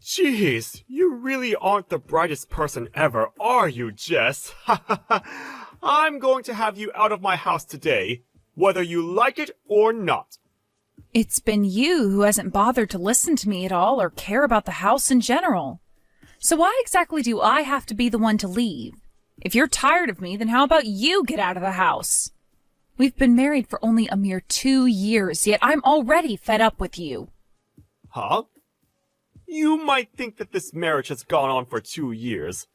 Jeez, you really aren't the brightest person ever, are you, Jess? I'm going to have you out of my house today, whether you like it or not. It's been you who hasn't bothered to listen to me at all or care about the house in general. So why exactly do I have to be the one to leave? If you're tired of me, then how about you get out of the house? We've been married for only a mere 2 years, yet I'm already fed up with you. Huh? You might think that this marriage has gone on for 2 years,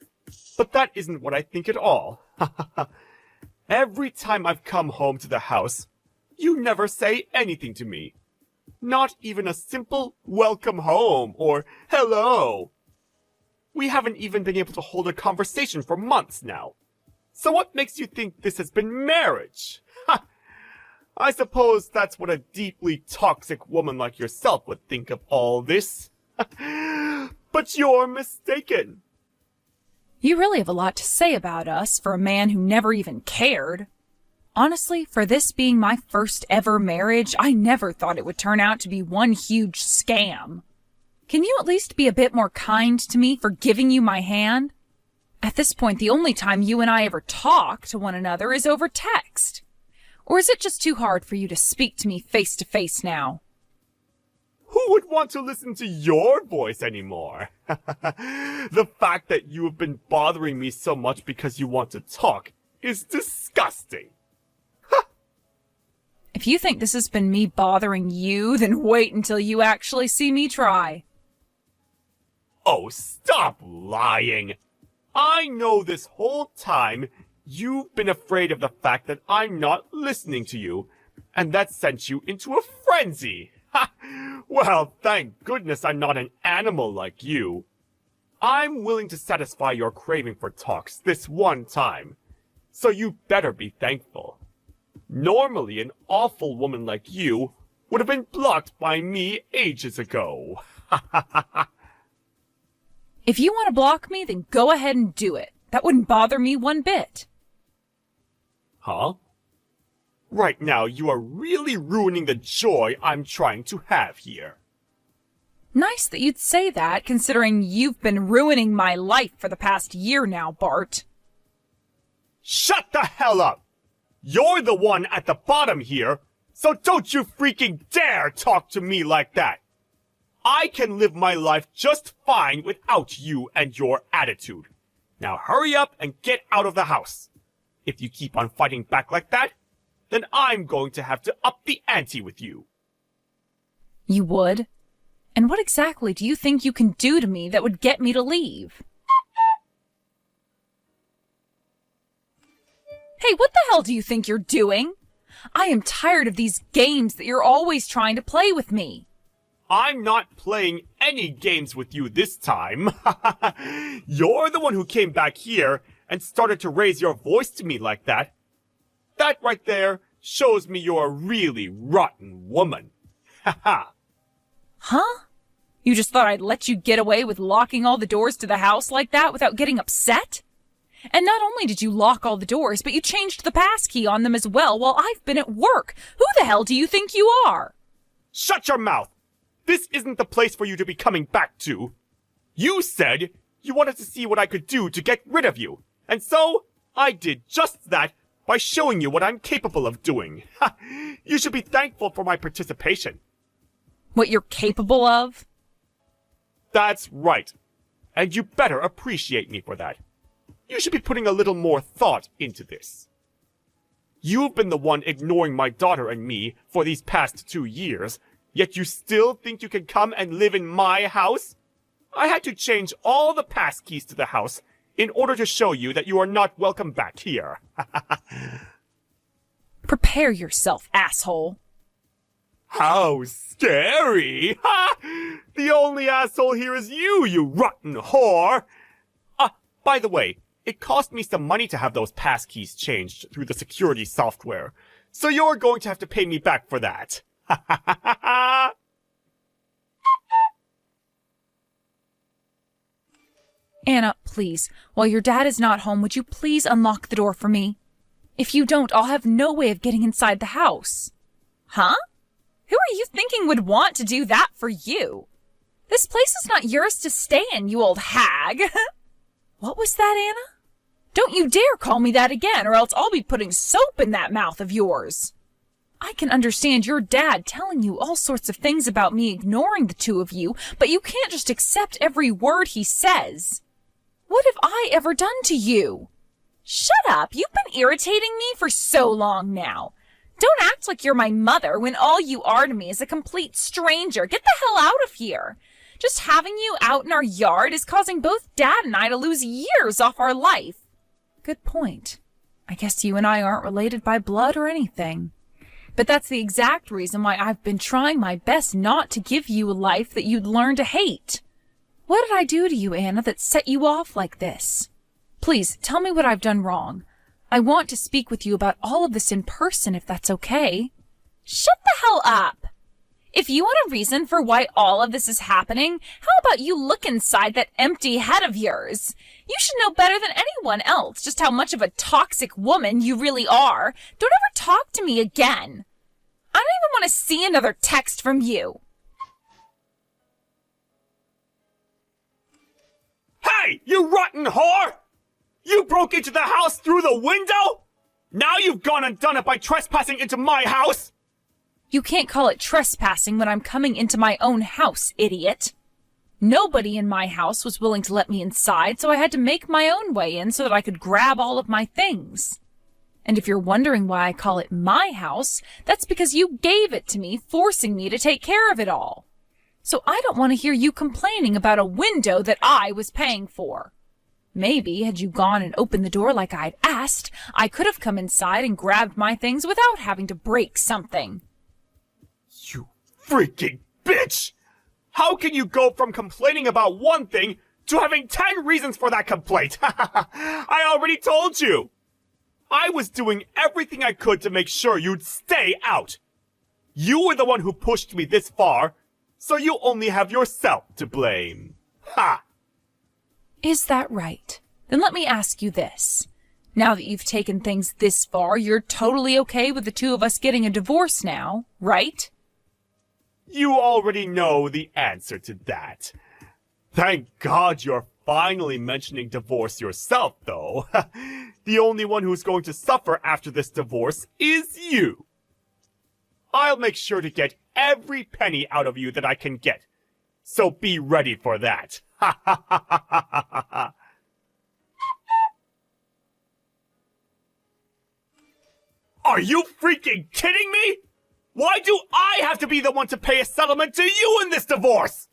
but that isn't what I think at all. Every time I've come home to the house, you never say anything to me. Not even a simple welcome home or hello. We haven't even been able to hold a conversation for months now. So what makes you think this has been marriage? I suppose that's what a deeply toxic woman like yourself would think of all this. But you're mistaken. You really have a lot to say about us for a man who never even cared. Honestly, for this being my first ever marriage, I never thought it would turn out to be one huge scam. Can you at least be a bit more kind to me for giving you my hand? At this point, the only time you and I ever talk to one another is over text. Or is it just too hard for you to speak to me face to face now? Who would want to listen to your voice anymore? The fact that you have been bothering me so much because you want to talk is disgusting. If you think this has been me bothering you, then wait until you actually see me try. Oh, stop lying. I know this whole time you've been afraid of the fact that I'm not listening to you, and that sent you into a frenzy. Well, thank goodness I'm not an animal like you. I'm willing to satisfy your craving for talks this one time, so you better be thankful. Normally, an awful woman like you would have been blocked by me ages ago. If you want to block me, then go ahead and do it. That wouldn't bother me one bit. Huh? Right now, you are really ruining the joy I'm trying to have here. Nice that you'd say that, considering you've been ruining my life for the past year now, Bart. Shut the hell up! You're the one at the bottom here, so don't you freaking dare talk to me like that! I can live my life just fine without you and your attitude. Now hurry up and get out of the house. If you keep on fighting back like that, then I'm going to have to up the ante with you. You would? And what exactly do you think you can do to me that would get me to leave? Hey, what the hell do you think you're doing? I am tired of these games that you're always trying to play with me. I'm not playing any games with you this time. You're the one who came back here and started to raise your voice to me like that. That right there shows me you're a really rotten woman. Ha. Huh? You just thought I'd let you get away with locking all the doors to the house like that without getting upset? And not only did you lock all the doors, but you changed the passkey on them as well while I've been at work. Who the hell do you think you are? Shut your mouth! This isn't the place for you to be coming back to. You said you wanted to see what I could do to get rid of you. And so, I did just that by showing you what I'm capable of doing. You should be thankful for my participation. What you're capable of? That's right. And you better appreciate me for that. You should be putting a little more thought into this. You've been the one ignoring my daughter and me for these past 2 years, yet you still think you can come and live in my house? I had to change all the passkeys to the house in order to show you that you are not welcome back here. Prepare yourself, asshole. How scary! Ha! The only asshole here is you rotten whore! By the way, it cost me some money to have those passkeys changed through the security software, so you're going to have to pay me back for that. Ha ha ha ha ha! Anna, please, while your dad is not home, would you please unlock the door for me? If you don't, I'll have no way of getting inside the house. Huh? Who are you thinking would want to do that for you? This place is not yours to stay in, you old hag. What was that, Anna? Don't you dare call me that again, or else I'll be putting soap in that mouth of yours. I can understand your dad telling you all sorts of things about me ignoring the two of you, but you can't just accept every word he says. What have I ever done to you? Shut up! You've been irritating me for so long now. Don't act like you're my mother when all you are to me is a complete stranger. Get the hell out of here. Just having you out in our yard is causing both Dad and I to lose years off our life. Good point. I guess you and I aren't related by blood or anything. But that's the exact reason why I've been trying my best not to give you a life that you'd learn to hate. What did I do to you, Anna, that set you off like this? Please, tell me what I've done wrong. I want to speak with you about all of this in person, if that's okay. Shut the hell up! If you want a reason for why all of this is happening, how about you look inside that empty head of yours? You should know better than anyone else just how much of a toxic woman you really are. Don't ever talk to me again. I don't even want to see another text from you. Hey, you rotten whore! You broke into the house through the window? Now you've gone and done it by trespassing into my house? You can't call it trespassing when I'm coming into my own house, idiot. Nobody in my house was willing to let me inside, so I had to make my own way in so that I could grab all of my things. And if you're wondering why I call it my house, that's because you gave it to me, forcing me to take care of it all. So I don't want to hear you complaining about a window that I was paying for. Maybe, had you gone and opened the door like I'd asked, I could have come inside and grabbed my things without having to break something. You freaking bitch! How can you go from complaining about one thing to having 10 reasons for that complaint? I already told you! I was doing everything I could to make sure you'd stay out. You were the one who pushed me this far, so you only have yourself to blame. Ha! Is that right? Then let me ask you this. Now that you've taken things this far, you're totally okay with the two of us getting a divorce now, right? You already know the answer to that. Thank God you're finally mentioning divorce yourself, though. The only one who's going to suffer after this divorce is you. I'll make sure to get every penny out of you that I can get. So be ready for that. Ha ha ha ha ha ha ha. Are you freaking kidding me? Why do I have to be the one to pay a settlement to you in this divorce?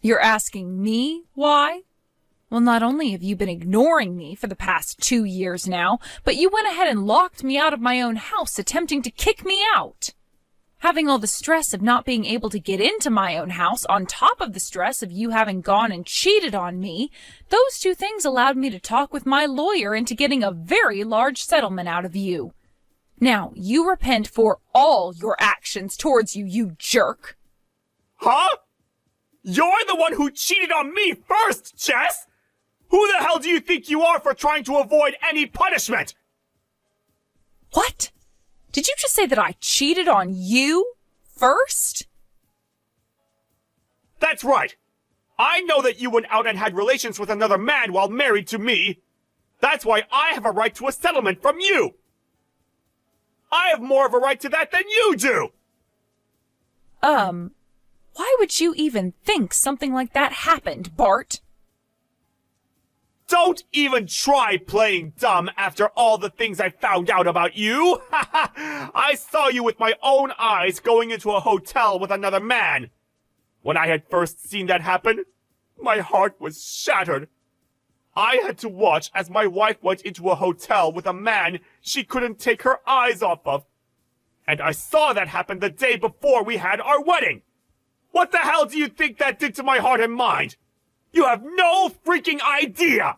You're asking me why? Well, not only have you been ignoring me for the past 2 years now, but you went ahead and locked me out of my own house, attempting to kick me out. Having all the stress of not being able to get into my own house on top of the stress of you having gone and cheated on me, those two things allowed me to talk with my lawyer into getting a very large settlement out of you. Now, you repent for all your actions towards you, you jerk. Huh? You're the one who cheated on me first, Jess! Who the hell do you think you are for trying to avoid any punishment? What? Did you just say that I cheated on you first? That's right. I know that you went out and had relations with another man while married to me. That's why I have a right to a settlement from you. I have more of a right to that than you do. Why would you even think something like that happened, Bart? Don't even try playing dumb after all the things I found out about you. I saw you with my own eyes going into a hotel with another man. When I had first seen that happen, my heart was shattered. I had to watch as my wife went into a hotel with a man she couldn't take her eyes off of. And I saw that happen the day before we had our wedding. What the hell do you think that did to my heart and mind? You have no freaking idea!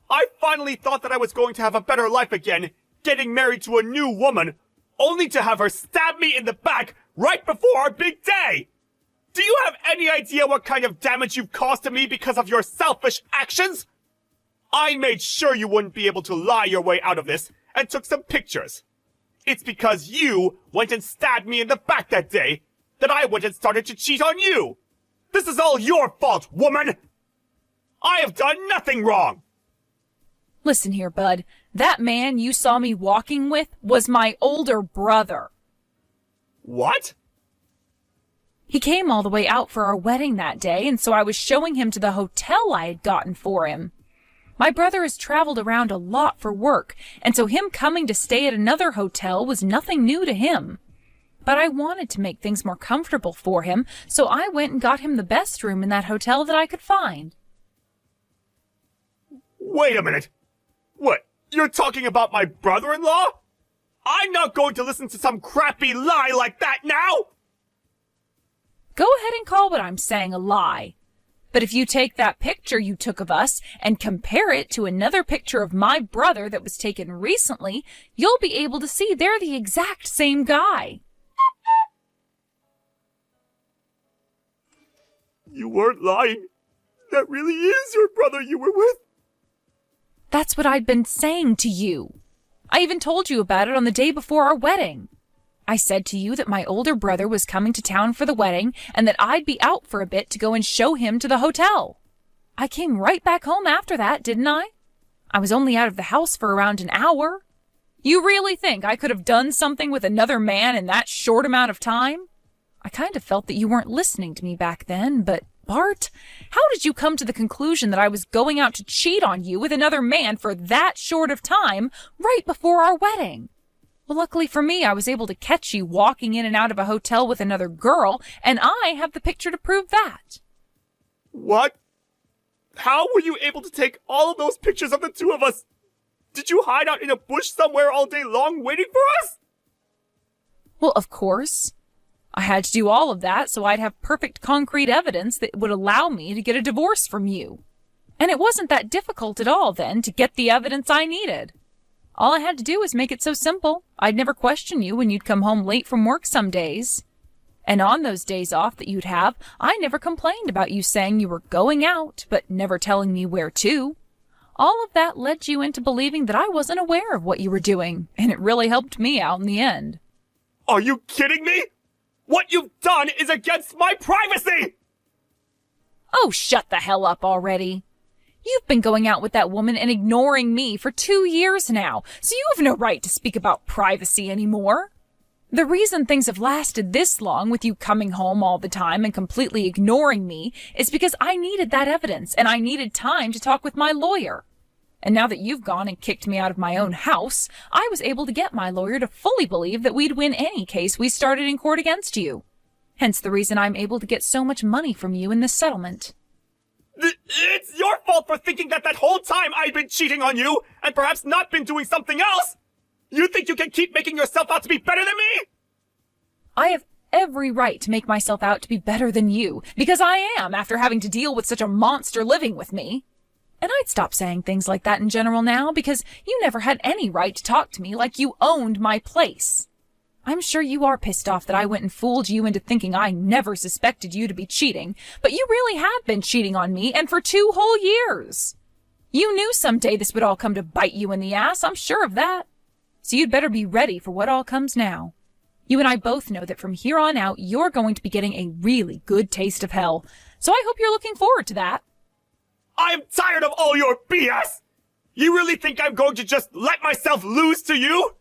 I finally thought that I was going to have a better life again, getting married to a new woman, only to have her stab me in the back right before our big day! Do you have any idea what kind of damage you've caused to me because of your selfish actions? I made sure you wouldn't be able to lie your way out of this, and took some pictures. It's because you went and stabbed me in the back that day that I went and started to cheat on you. This is all your fault, woman! I have done nothing wrong! Listen here, bud. That man you saw me walking with was my older brother. What? He came all the way out for our wedding that day, and so I was showing him to the hotel I had gotten for him. My brother has traveled around a lot for work, and so him coming to stay at another hotel was nothing new to him. But I wanted to make things more comfortable for him, so I went and got him the best room in that hotel that I could find. Wait a minute. What? You're talking about my brother-in-law? I'm not going to listen to some crappy lie like that now! Go ahead and call what I'm saying a lie. But if you take that picture you took of us and compare it to another picture of my brother that was taken recently, you'll be able to see they're the exact same guy. You weren't lying. That really is your brother you were with. That's what I'd been saying to you. I even told you about it on the day before our wedding. I said to you that my older brother was coming to town for the wedding and that I'd be out for a bit to go and show him to the hotel. I came right back home after that, didn't I? I was only out of the house for around an hour. You really think I could have done something with another man in that short amount of time? I kind of felt that you weren't listening to me back then, but Bart, how did you come to the conclusion that I was going out to cheat on you with another man for that short of time right before our wedding? Well, luckily for me, I was able to catch you walking in and out of a hotel with another girl, and I have the picture to prove that. What? How were you able to take all of those pictures of the two of us? Did you hide out in a bush somewhere all day long waiting for us? Well, of course. I had to do all of that so I'd have perfect concrete evidence that would allow me to get a divorce from you. And it wasn't that difficult at all then to get the evidence I needed. All I had to do was make it so simple. I'd never question you when you'd come home late from work some days. And on those days off that you'd have, I never complained about you saying you were going out, but never telling me where to. All of that led you into believing that I wasn't aware of what you were doing, and it really helped me out in the end. Are you kidding me? What you've done is against my privacy! Oh, shut the hell up already. You've been going out with that woman and ignoring me for 2 years now, so you have no right to speak about privacy anymore. The reason things have lasted this long with you coming home all the time and completely ignoring me is because I needed that evidence and I needed time to talk with my lawyer. And now that you've gone and kicked me out of my own house, I was able to get my lawyer to fully believe that we'd win any case we started in court against you. Hence the reason I'm able to get so much money from you in this settlement. It's your fault for thinking that whole time I've been cheating on you and perhaps not been doing something else! You think you can keep making yourself out to be better than me? I have every right to make myself out to be better than you, because I am after having to deal with such a monster living with me. And I'd stop saying things like that in general now, because you never had any right to talk to me like you owned my place. I'm sure you are pissed off that I went and fooled you into thinking I never suspected you to be cheating, but you really have been cheating on me, and for 2 whole years. You knew someday this would all come to bite you in the ass, I'm sure of that. So you'd better be ready for what all comes now. You and I both know that from here on out, you're going to be getting a really good taste of hell, so I hope you're looking forward to that. I'm tired of all your BS! You really think I'm going to just let myself lose to you?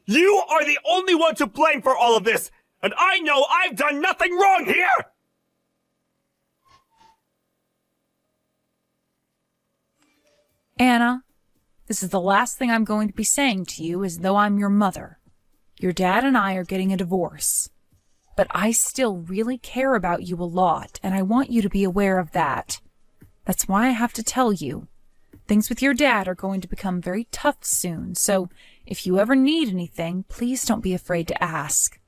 You are the only one to blame for all of this, and I know I've done nothing wrong here! Anna, this is the last thing I'm going to be saying to you as though I'm your mother. Your dad and I are getting a divorce. But I still really care about you a lot, and I want you to be aware of that. That's why I have to tell you. Things with your dad are going to become very tough soon, so if you ever need anything, please don't be afraid to ask.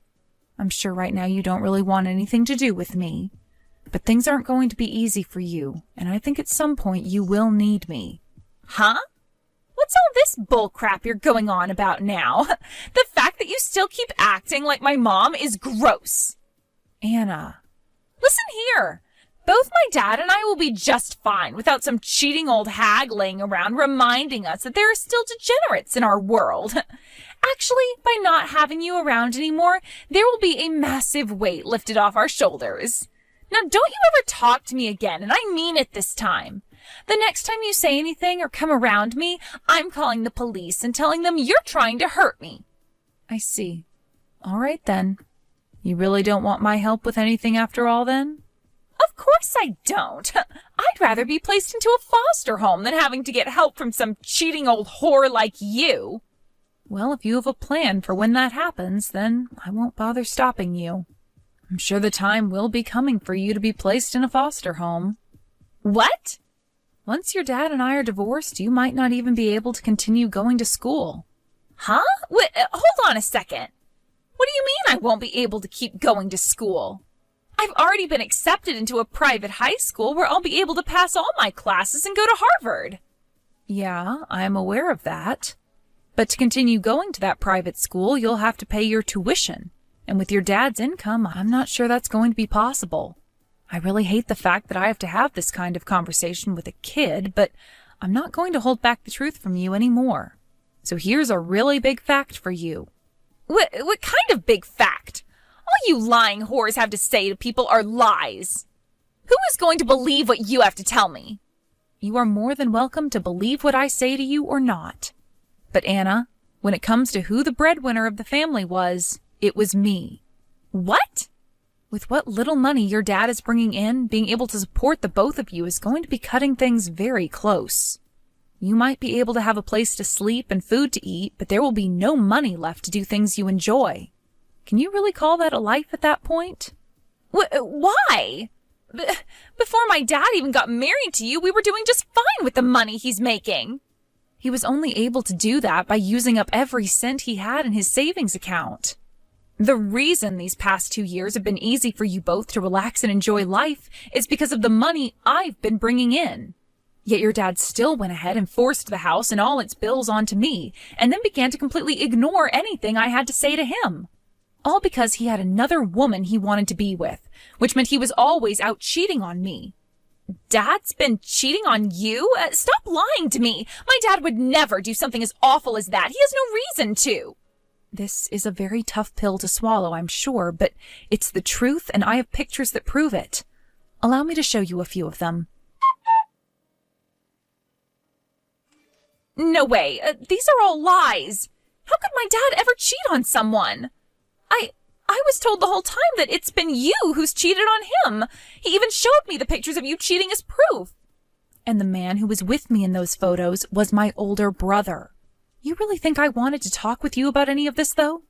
I'm sure right now you don't really want anything to do with me, but things aren't going to be easy for you, and I think at some point you will need me. Huh? What's all this bullcrap you're going on about now? The fact that you still keep acting like my mom is gross. Anna, listen here. Both my dad and I will be just fine without some cheating old hag laying around reminding us that there are still degenerates in our world. Actually, by not having you around anymore, there will be a massive weight lifted off our shoulders. Now, don't you ever talk to me again, and I mean it this time. The next time you say anything or come around me, I'm calling the police and telling them you're trying to hurt me. I see. All right, then. You really don't want my help with anything after all, then? Of course I don't. I'd rather be placed into a foster home than having to get help from some cheating old whore like you. Well, if you have a plan for when that happens, then I won't bother stopping you. I'm sure the time will be coming for you to be placed in a foster home. What? Once your dad and I are divorced, you might not even be able to continue going to school. Huh? Wait, hold on a second. What do you mean I won't be able to keep going to school? I've already been accepted into a private high school where I'll be able to pass all my classes and go to Harvard. Yeah, I'm aware of that. But to continue going to that private school, you'll have to pay your tuition. And with your dad's income, I'm not sure that's going to be possible. I really hate the fact that I have to have this kind of conversation with a kid, but I'm not going to hold back the truth from you anymore. So here's a really big fact for you. What kind of big fact? All you lying whores have to say to people are lies. Who is going to believe what you have to tell me? You are more than welcome to believe what I say to you or not. But Anna, when it comes to who the breadwinner of the family was, it was me. What? With what little money your dad is bringing in, being able to support the both of you is going to be cutting things very close. You might be able to have a place to sleep and food to eat, but there will be no money left to do things you enjoy. Can you really call that a life at that point? Why? Before my dad even got married to you, we were doing just fine with the money he's making. He was only able to do that by using up every cent he had in his savings account. The reason these past 2 years have been easy for you both to relax and enjoy life is because of the money I've been bringing in. Yet your dad still went ahead and forced the house and all its bills onto me, and then began to completely ignore anything I had to say to him. All because he had another woman he wanted to be with, which meant he was always out cheating on me. Dad's been cheating on you? Stop lying to me. My dad would never do something as awful as that. He has no reason to. This is a very tough pill to swallow, I'm sure, but it's the truth, and I have pictures that prove it. Allow me to show you a few of them. No way. These are all lies. How could my dad ever cheat on someone? I was told the whole time that it's been you who's cheated on him. He even showed me the pictures of you cheating as proof. And the man who was with me in those photos was my older brother. You really think I wanted to talk with you about any of this, though?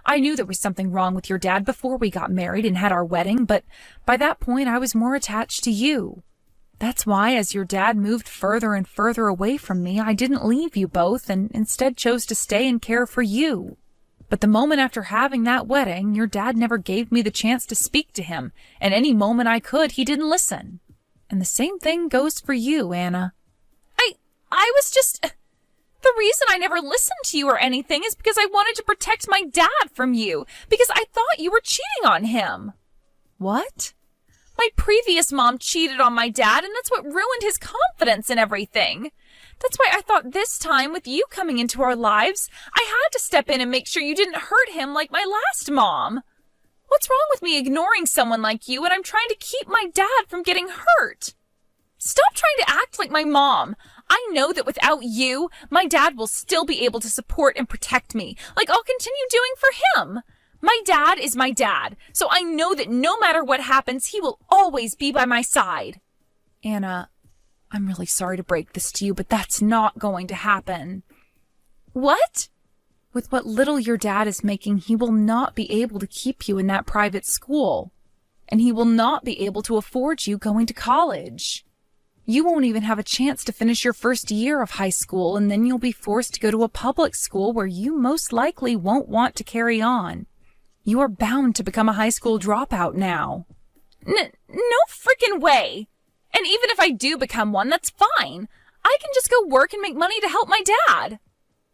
I knew there was something wrong with your dad before we got married and had our wedding, but by that point I was more attached to you. That's why, as your dad moved further and further away from me, I didn't leave you both and instead chose to stay and care for you. But the moment after having that wedding, your dad never gave me the chance to speak to him, and any moment I could, he didn't listen. And the same thing goes for you, Anna. I was just... The reason I never listened to you or anything is because I wanted to protect my dad from you, because I thought you were cheating on him. What? My previous mom cheated on my dad, and that's what ruined his confidence and everything. That's why I thought this time, with you coming into our lives, I had to step in and make sure you didn't hurt him like my last mom. What's wrong with me ignoring someone like you when I'm trying to keep my dad from getting hurt? Stop trying to act like my mom. I know that without you, my dad will still be able to support and protect me, like I'll continue doing for him. My dad is my dad, so I know that no matter what happens, he will always be by my side. Anna, I'm really sorry to break this to you, but that's not going to happen. What? With what little your dad is making, he will not be able to keep you in that private school. And he will not be able to afford you going to college. You won't even have a chance to finish your first year of high school, and then you'll be forced to go to a public school where you most likely won't want to carry on. You are bound to become a high school dropout now. No frickin' way! And even if I do become one, that's fine. I can just go work and make money to help my dad.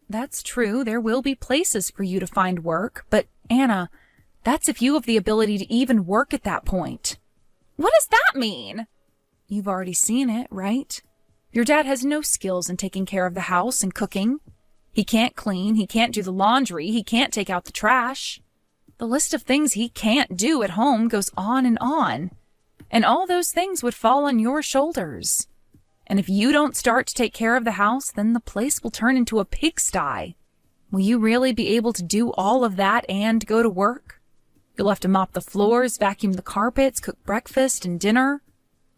That's true. There will be places for you to find work. But, Anna, that's if you have the ability to even work at that point. What does that mean? You've already seen it, right? Your dad has no skills in taking care of the house and cooking. He can't clean. He can't do the laundry. He can't take out the trash. The list of things he can't do at home goes on and on. And all those things would fall on your shoulders. And if you don't start to take care of the house, then the place will turn into a pigsty. Will you really be able to do all of that and go to work? You'll have to mop the floors, vacuum the carpets, cook breakfast and dinner.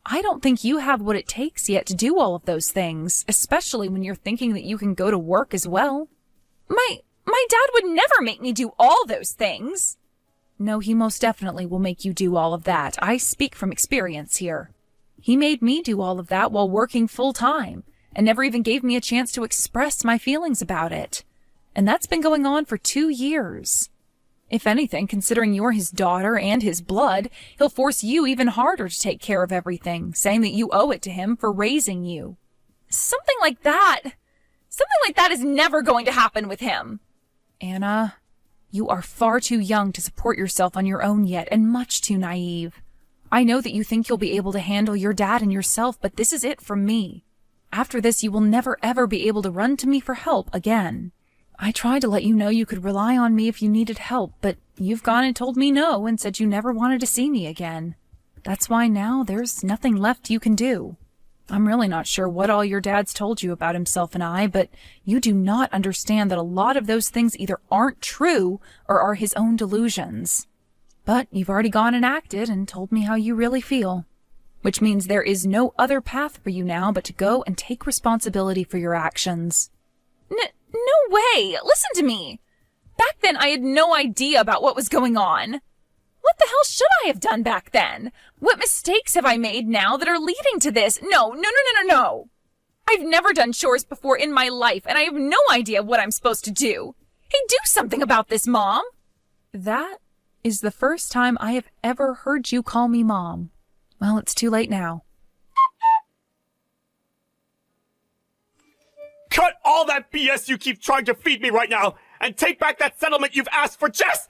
I don't think you have what it takes yet to do all of those things, especially when you're thinking that you can go to work as well. My dad would never make me do all those things. No, he most definitely will make you do all of that. I speak from experience here. He made me do all of that while working full-time and never even gave me a chance to express my feelings about it. And that's been going on for 2 years. If anything, considering you're his daughter and his blood, he'll force you even harder to take care of everything, saying that you owe it to him for raising you. Something like that is never going to happen with him. Anna, you are far too young to support yourself on your own yet, and much too naive. I know that you think you'll be able to handle your dad and yourself, but this is it from me. After this, you will never ever be able to run to me for help again. I tried to let you know you could rely on me if you needed help, but you've gone and told me no and said you never wanted to see me again. That's why now there's nothing left you can do. I'm really not sure what all your dad's told you about himself and I, but you do not understand that a lot of those things either aren't true or are his own delusions. But you've already gone and acted and told me how you really feel, which means there is no other path for you now but to go and take responsibility for your actions. No way! Listen to me! Back then I had no idea about what was going on. What the hell should I have done back then? What mistakes have I made now that are leading to this? No. I've never done chores before in my life, and I have no idea what I'm supposed to do. Hey, do something about this, Mom! That is the first time I have ever heard you call me Mom. Well, it's too late now. Cut all that BS you keep trying to feed me right now, and take back that settlement you've asked for, Jess!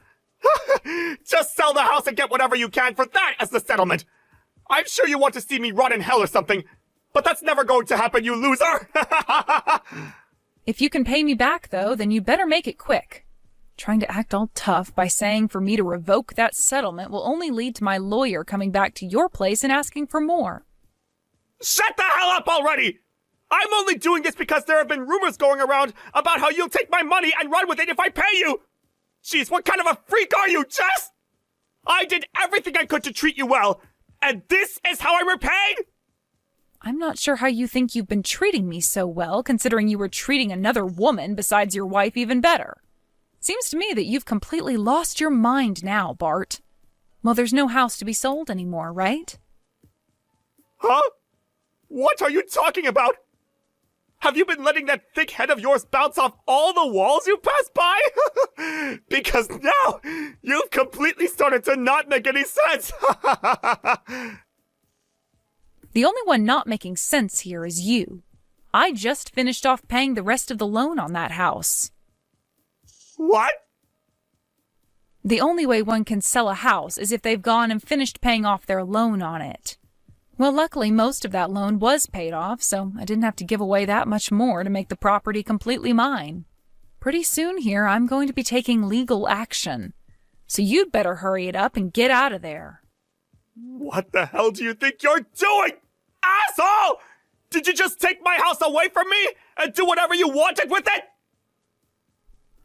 Just sell the house and get whatever you can for that as the settlement! I'm sure you want to see me rot in hell or something, but that's never going to happen, you loser! If you can pay me back, though, then you'd better make it quick. Trying to act all tough by saying for me to revoke that settlement will only lead to my lawyer coming back to your place and asking for more. Shut the hell up already! I'm only doing this because there have been rumors going around about how you'll take my money and run with it if I pay you! Jeez, what kind of a freak are you, Jess? I did everything I could to treat you well, and this is how I'm repaid? I'm not sure how you think you've been treating me so well, considering you were treating another woman besides your wife even better. Seems to me that you've completely lost your mind now, Bart. Well, there's no house to be sold anymore, right? Huh? What are you talking about? Have you been letting that thick head of yours bounce off all the walls you pass by? Because now, you've completely started to not make any sense. The only one not making sense here is you. I just finished off paying the rest of the loan on that house. What? The only way one can sell a house is if they've gone and finished paying off their loan on it. Well, luckily, most of that loan was paid off, so I didn't have to give away that much more to make the property completely mine. Pretty soon here, I'm going to be taking legal action. So you'd better hurry it up and get out of there. What the hell do you think you're doing, asshole? Did you just take my house away from me and do whatever you wanted with it?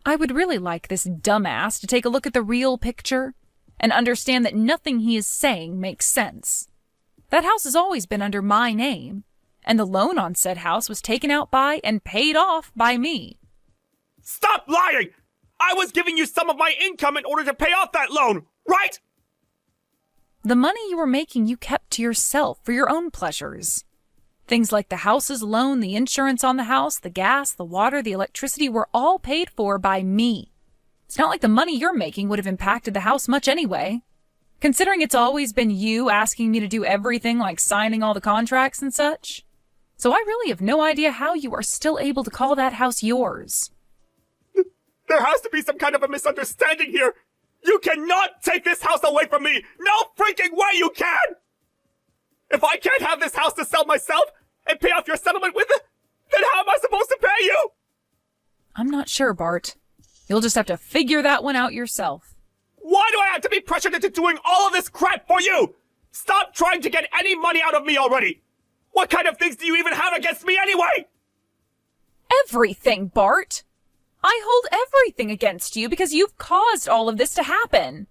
I would really like this dumbass to take a look at the real picture and understand that nothing he is saying makes sense. That house has always been under my name, and the loan on said house was taken out by and paid off by me. Stop lying! I was giving you some of my income in order to pay off that loan, right? The money you were making you kept to yourself for your own pleasures. Things like the house's loan, the insurance on the house, the gas, the water, the electricity were all paid for by me. It's not like the money you're making would have impacted the house much anyway. Considering it's always been you asking me to do everything like signing all the contracts and such. So I really have no idea how you are still able to call that house yours. There has to be some kind of a misunderstanding here. You cannot take this house away from me. No freaking way you can! If I can't have this house to sell myself and pay off your settlement with it, then how am I supposed to pay you? I'm not sure, Bart. You'll just have to figure that one out yourself. Why do I have to be pressured into doing all of this crap for you? Stop trying to get any money out of me already! What kind of things do you even have against me anyway? Everything, Bart. I hold everything against you because you've caused all of this to happen.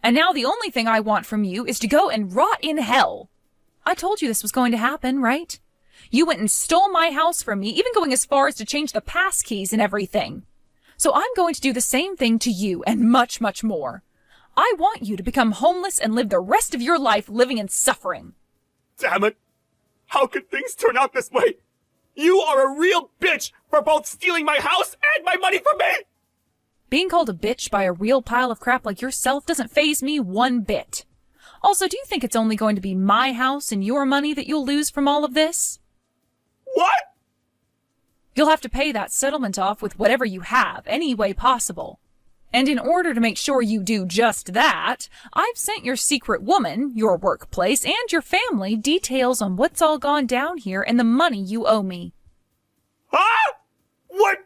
And now the only thing I want from you is to go and rot in hell. I told you this was going to happen, right? You went and stole my house from me, even going as far as to change the pass keys and everything. So I'm going to do the same thing to you and much, much more. I want you to become homeless and live the rest of your life living in suffering. Damn it! How could things turn out this way? You are a real bitch for both stealing my house and my money from me! Being called a bitch by a real pile of crap like yourself doesn't faze me one bit. Also, do you think it's only going to be my house and your money that you'll lose from all of this? What? You'll have to pay that settlement off with whatever you have, any way possible. And in order to make sure you do just that, I've sent your secret woman, your workplace, and your family details on what's all gone down here and the money you owe me. Huh? What?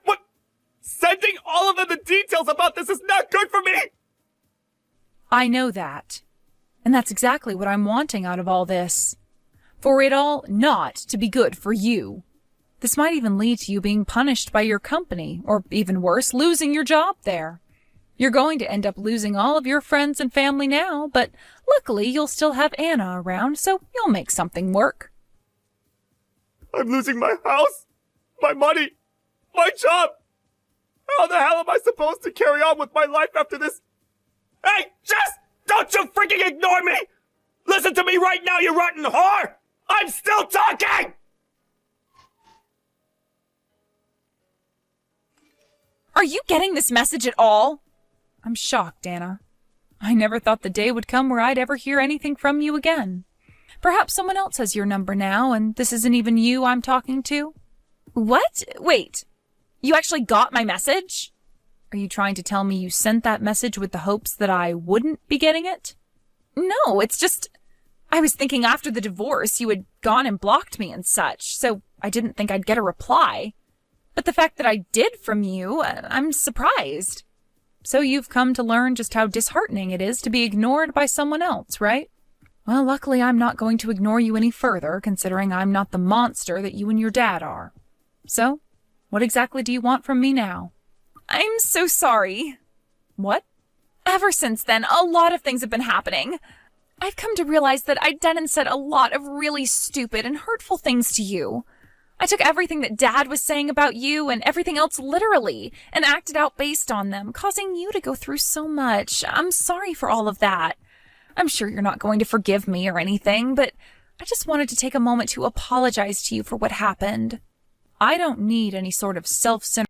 Sending all of them the details about this is not good for me! I know that. And that's exactly what I'm wanting out of all this. For it all not to be good for you. This might even lead to you being punished by your company, or even worse, losing your job there. You're going to end up losing all of your friends and family now, but luckily you'll still have Anna around, so you'll make something work. I'm losing my house, my money, my job. How the hell am I supposed to carry on with my life after this? Hey, Jess! Don't you freaking ignore me! Listen to me right now, you rotten whore! I'm still talking! Are you getting this message at all? I'm shocked, Anna. I never thought the day would come where I'd ever hear anything from you again. Perhaps someone else has your number now, and this isn't even you I'm talking to? What? Wait. You actually got my message? Are you trying to tell me you sent that message with the hopes that I wouldn't be getting it? No, it's just... I was thinking after the divorce you had gone and blocked me and such, so I didn't think I'd get a reply. But the fact that I did from you, I'm surprised. So you've come to learn just how disheartening it is to be ignored by someone else, right? Well, luckily I'm not going to ignore you any further, considering I'm not the monster that you and your dad are. So, what exactly do you want from me now? I'm so sorry. What? Ever since then, a lot of things have been happening. I've come to realize that I'd done and said a lot of really stupid and hurtful things to you. I took everything that Dad was saying about you and everything else literally and acted out based on them, causing you to go through so much. I'm sorry for all of that. I'm sure you're not going to forgive me or anything, but I just wanted to take a moment to apologize to you for what happened. I don't need any sort of self-centered